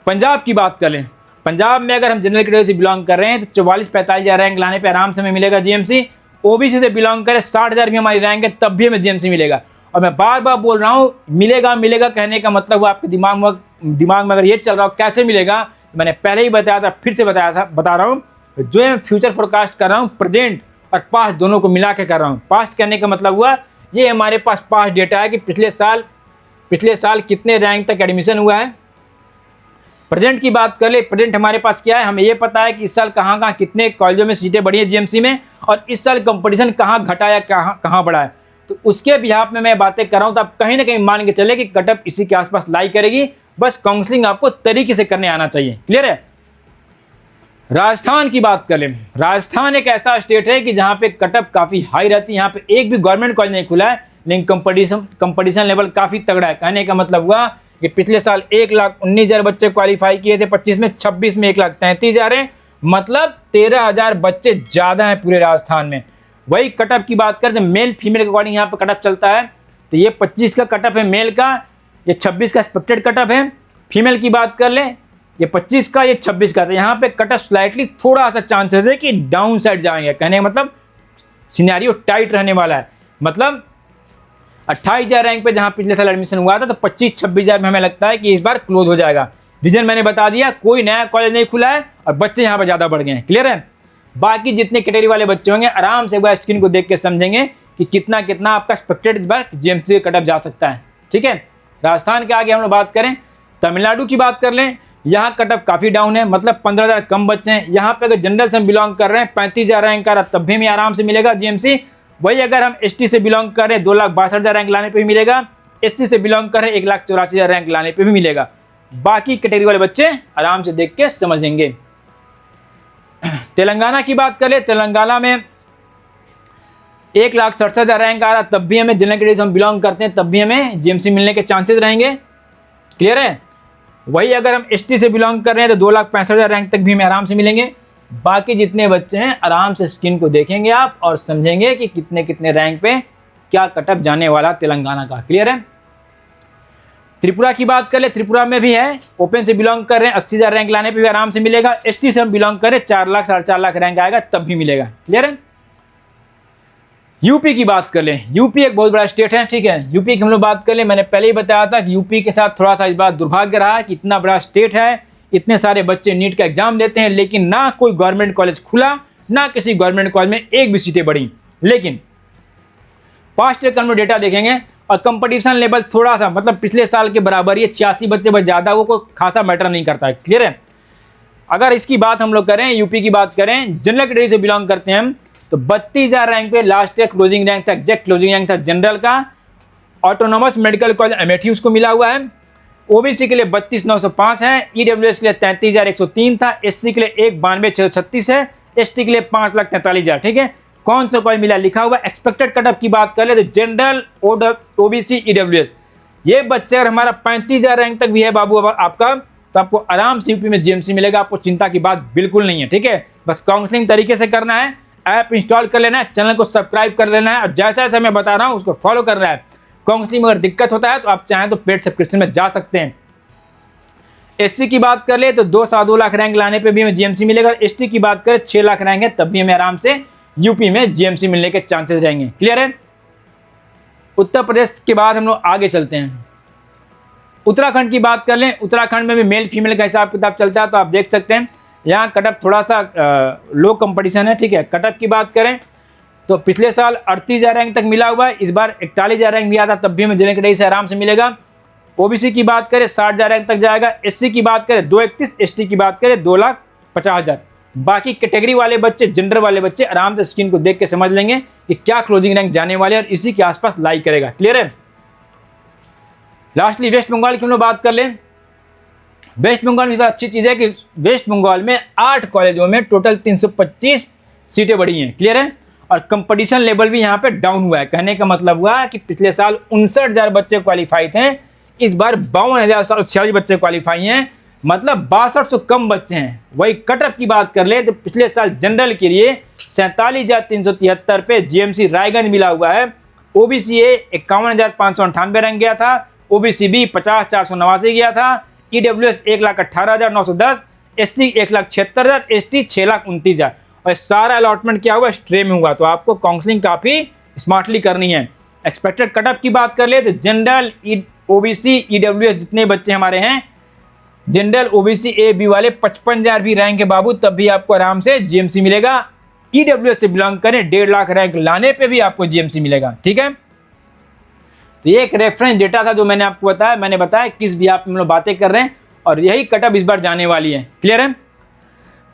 पंजाब की बात करें, पंजाब में अगर हम जनरल कैटेगरी से बिलोंग कर रहे हैं तो 44-45,000 रैंक लाने पे आराम से हमें मिलेगा जीएमसी। ओबीसी से बिलोंग करें 60,000 भी हमारी रैंक है तब भी हमें जीएमसी मिलेगा। और मैं बार बार बोल रहा हूँ मिलेगा मिलेगा, कहने का मतलब वो आपके दिमाग में अगर ये चल रहा हो कैसे मिलेगा, मैंने पहले ही बताया था, फिर से बता रहा हूँ। जो मैं फ्यूचर फोरकास्ट कर रहा हूँ प्रेजेंट और पास्ट दोनों को मिला के कर रहा हूँ। पास्ट कहने का मतलब हुआ ये हमारे पास पास्ट डेटा है कि पिछले साल कितने रैंक तक एडमिशन हुआ है। प्रेजेंट की बात कर ले, प्रेजेंट हमारे पास क्या है, हमें ये पता है कि इस साल कहाँ कितने कॉलेजों में सीटें बढ़ी है जीएमसी में, और इस साल कंपटीशन कहाँ घटा या कहाँ बढ़ा है। तो उसके बिहाफ में मैं बातें कर रहा हूँ, तो आप कहीं ना कहीं मान के चले कि कटअप इसी के आसपास लाई करेगी। बस काउंसलिंग आपको तरीके से करने आना चाहिए। क्लियर है? राजस्थान की बात कर लें, राजस्थान एक ऐसा स्टेट है कि जहाँ पे कटअप काफ़ी हाई रहती है। यहाँ पे एक भी गवर्नमेंट कॉलेज नहीं खुला है, लेकिन कंपटीशन लेवल काफ़ी तगड़ा है। कहने का मतलब हुआ कि पिछले साल 1,19,000 बच्चे क्वालिफाई किए थे 25 में, 26 में 1,33,000 है, मतलब 13,000 बच्चे ज़्यादा हैं पूरे राजस्थान में। वही कटअप की बात करते हैं, मेल फीमेल के अकॉर्डिंग यहाँ पे कटअप चलता है। तो ये 25 का कटअप है मेल का, ये 26 का एक्सपेक्टेड कटअप है। फीमेल की बात कर लें, ये 25 का, ये 26 का। तो यहाँ पे कटअप स्लाइटली थोड़ा सा चांसेस है कि डाउन साइड जाएंगे। कहने का मतलब सिनेरियो टाइट रहने वाला है। मतलब 28,000 रैंक पे जहाँ पिछले साल एडमिशन हुआ था, तो 25-26,000 में हमें लगता है कि इस बार क्लोज हो जाएगा। रीजन मैंने बता दिया, कोई नया कॉलेज नहीं खुला है और बच्चे यहाँ पर ज़्यादा बढ़ गए हैं। क्लियर है? बाकी जितने कैटेगरी वाले बच्चे होंगे आराम से वह स्क्रीन को देख के समझेंगे कि कितना आपका एक्सपेक्टेड इस बार जीएमसी का कटअप जा सकता है। ठीक है? राजस्थान के आगे हम लोग बात करें, तमिलनाडु की बात कर लें, यहाँ कटअप काफ़ी डाउन है, मतलब 15,000 कम बच्चे हैं। यहाँ पे अगर जनरल से हम बिलोंग कर रहे हैं 35,000 रैंक का तब भी हमें आराम से मिलेगा जीएमसी। वही अगर हम एसटी से बिलोंग कर रहे हैं 2,62,000 रैंक लाने पे भी मिलेगा। एससी से बिलोंग कर रहे हैं 1,84,000 रैंक लाने पे भी मिलेगा। बाकी कैटेगरी वाले बच्चे आराम से देख के समझेंगे। तेलंगाना की बात करें, तेलंगाना में 1,67,000 रैंक आ रहा तब भी हमें, जनरल कैटेगरी से हम बिलोंग करते हैं तब भी हमें जीएमसी मिलने के चांसेस रहेंगे। क्लियर है? वही अगर हम एसटी से बिलोंग कर रहे हैं तो 2,65,000 रैंक तक भी हमें आराम से मिलेंगे। बाकी जितने बच्चे हैं आराम से स्क्रीन को देखेंगे आप और समझेंगे कि कितने रैंक पे क्या कटअप जाने वाला तेलंगाना का। क्लियर है? त्रिपुरा की बात करें, त्रिपुरा में भी है, ओपन से बिलोंग कर रहे हैं 80,000 रैंक लाने पे भी आराम से मिलेगा। एसटी से हम बिलोंग करें 4 लाख 4.5 लाख रैंक आएगा तब भी मिलेगा। क्लियर है? यूपी की बात कर लें, यूपी एक बहुत बड़ा स्टेट है। ठीक है? यूपी की हम लोग बात कर लें, मैंने पहले ही बताया था कि यूपी के साथ थोड़ा सा इस बार दुर्भाग्य रहा है कि इतना बड़ा स्टेट है, इतने सारे बच्चे नीट का एग्जाम देते हैं, लेकिन ना कोई गवर्नमेंट कॉलेज खुला, ना किसी गवर्नमेंट कॉलेज में एक भी सीटें बढ़ी। लेकिन पास्ट ईयर का हम डेटा देखेंगे और कंपटीशन लेवल थोड़ा सा, मतलब पिछले साल के बराबर, ये 86 बच्चे बस ज़्यादा, वो कोई खासा मैटर नहीं करता है। क्लियर है? अगर इसकी बात हम लोग करें, यूपी की बात करें, जनरल कैटेगरी से बिलोंग करते हैं हम, तो 32,000 रैंक पे लास्ट ईयर क्लोजिंग रैंक था, एग्जैक्ट क्लोजिंग रैंक था जनरल का। ऑटोनॉमस मेडिकल कॉलेज अमेठी उसको मिला हुआ है। ओबीसी के लिए 32,905 है, ईडब्ल्यूएस के लिए 33,103 था, एससी के लिए 92,636 है, एसटी के लिए 5,43,000। ठीक है? कौन सा कॉलेज मिला लिखा हुआ। एक्सपेक्टेड कटअप की बात कर ले तो जनरल, ओबीसी, ईडब्ल्यूएस, ये बच्चे अगर हमारा 35,000 रैंक तक भी है बाबू आपका, तो आपको आराम से यूपी में जीएमसी मिलेगा। आपको चिंता की बात बिल्कुल नहीं है। ठीक है? बस काउंसलिंग तरीके से करना है, ऐप इंस्टॉल कर लेना है, चैनल को सब्सक्राइब कर लेना है, और जैसा जैसा मैं बता रहा हूँ उसको फॉलो करना है। काउंसलिंग में अगर दिक्कत होता है तो आप चाहें तो पेड सब्सक्रिप्शन में जा सकते हैं। एससी की बात कर ले तो 2.25 लाख रैंक लाने पे भी हमें जीएमसी मिलेगा। एसटी की बात करें 6 लाख रैंक है तब भी हमें आराम से यूपी में जीएमसी मिलने के चांसेस रहेंगे। क्लियर है। उत्तर प्रदेश के बाद हम लोग आगे चलते हैं। उत्तराखंड की बात कर लें, उत्तराखंड में भी मेल फीमेल का हिसाब किताब चलता है। तो आप देख सकते हैं यहाँ कटअप थोड़ा सा लो कंपटीशन है। ठीक है, कटअप की बात करें तो पिछले साल 38,000 रैंक तक मिला हुआ है, इस बार 41,000 रैंक भी आता तब भी हमें जनरल कैटेगरी से आराम से मिलेगा। ओबीसी की बात करें 60,000 रैंक तक जाएगा। एससी की बात करें 231, एसटी की बात करें 2,50,000। बाकी कैटेगरी वाले बच्चे, जनरल वाले बच्चे आराम से स्क्रीन को देख के समझ लेंगे कि क्या क्लोजिंग रैंक जाने वाले और इसी के आसपास लाई करेगा। क्लियर है। लास्टली वेस्ट बंगाल की हम लोग बात कर लें। वेस्ट बंगाल में अच्छी चीज़ है कि वेस्ट बंगाल में 8 कॉलेजों में टोटल 325 सीटें बढ़ी हैं। क्लियर है। और कंपटीशन लेवल भी यहाँ पे डाउन हुआ है। कहने का मतलब हुआ कि पिछले साल 59,000 बच्चे क्वालिफाई थे, इस बार 52,046 बच्चे क्वालिफाई हैं, मतलब 6200 कम बच्चे हैं। वही कटअप की बात कर ले तो पिछले साल जनरल के लिए 47,373 पे जीएमसी रायगंज मिला हुआ है। ओबीसी ए 51,598 रैंक गया था, ओबीसी बी 50,489 गया था, ईडब्ल्यूएस 1,18,910, एससी 1,76,000, एसटी 6,29,000। और सारा अलॉटमेंट क्या हुआ, स्ट्रे में हुआ। तो आपको काउंसलिंग काफ़ी स्मार्टली करनी है। एक्सपेक्टेड कटअप की बात कर ले तो जनरल, ओबीसी, ईडब्ल्यूएस जितने बच्चे हमारे हैं, जनरल, ओबीसी ए बी वाले 55,000 भी रैंक के बाबू तब भी आपको आराम से जीएमसी मिलेगा। ईडब्ल्यूएस से बिलोंग करें 1.5 लाख रैंक लाने पे भी आपको जीएमसी मिलेगा। ठीक है। तो ये एक रेफरेंस डेटा था जो मैंने आपको बताया। मैंने बताया किस भी आप हम लोग बातें कर रहे हैं और यही कटअप इस बार जाने वाली है। क्लियर है।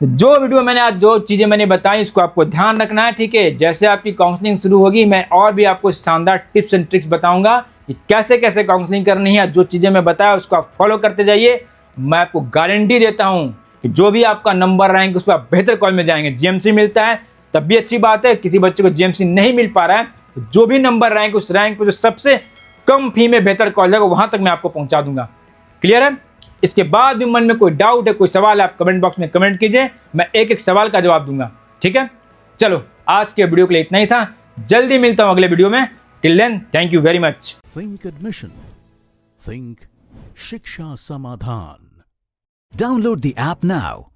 जो वीडियो मैंने आज, जो चीज़ें मैंने बताई उसको आपको ध्यान रखना है। ठीक है। जैसे आपकी काउंसलिंग शुरू होगी मैं और भी आपको शानदार टिप्स एंड ट्रिक्स बताऊंगा कि कैसे कैसे काउंसलिंग करनी है। जो चीज़ें मैं बताया उसको आप फॉलो करते जाइए। मैं आपको गारंटी देता हूँ कि जो भी आपका नंबर रहेंगे उस पर आप बेहतर कॉलेज में जाएंगे। जीएमसी मिलता है तब भी अच्छी बात है, किसी बच्चे को जीएमसी नहीं मिल पा रहा है तो जो भी नंबर रहेंगे उस रैंक पर जो सबसे कम फी में बेहतर कॉलेज है वहाँ तक मैं आपको पहुँचा दूंगा। क्लियर है। इसके बाद भी मन में कोई डाउट है, कोई सवाल है, आप कमेंट बॉक्स में कमेंट कीजिए, मैं एक एक सवाल का जवाब दूंगा। ठीक है। चलो आज के वीडियो के लिए इतना ही था। जल्दी मिलता हूं अगले वीडियो में। Till then thank you very much. Think admission, think Shiksha Samadhan. Download the app now